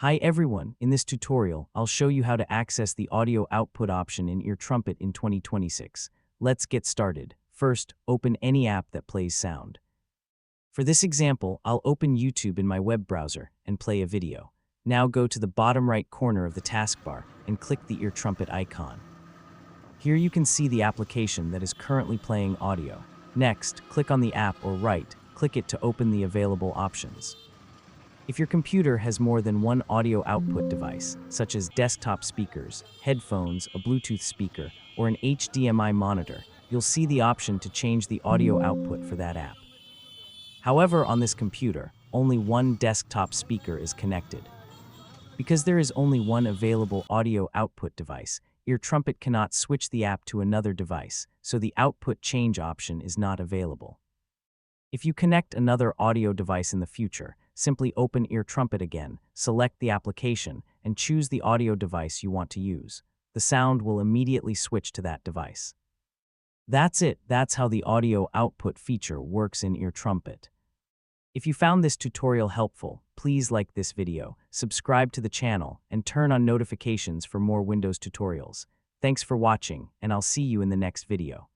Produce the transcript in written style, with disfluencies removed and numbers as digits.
Hi everyone, in this tutorial, I'll show you how to access the audio output option in Eartrumpet in 2026. Let's get started. First, open any app that plays sound. For this example, I'll open YouTube in my web browser and play a video. Now go to the bottom right corner of the taskbar and click the Eartrumpet icon. Here you can see the application that is currently playing audio. Next, click on the app or right-click it to open the available options. If your computer has more than one audio output device, such as desktop speakers, headphones, a Bluetooth speaker, or an HDMI monitor, you'll see the option to change the audio output for that app. However, on this computer, only one desktop speaker is connected. Because there is only one available audio output device, Eartrumpet cannot switch the app to another device, so the output change option is not available. If you connect another audio device in the future, simply open Eartrumpet again, select the application, and choose the audio device you want to use. The sound will immediately switch to that device. That's it. That's how the audio output feature works in Eartrumpet. If you found this tutorial helpful, please like this video, subscribe to the channel, and turn on notifications for more Windows tutorials. Thanks for watching, and I'll see you in the next video.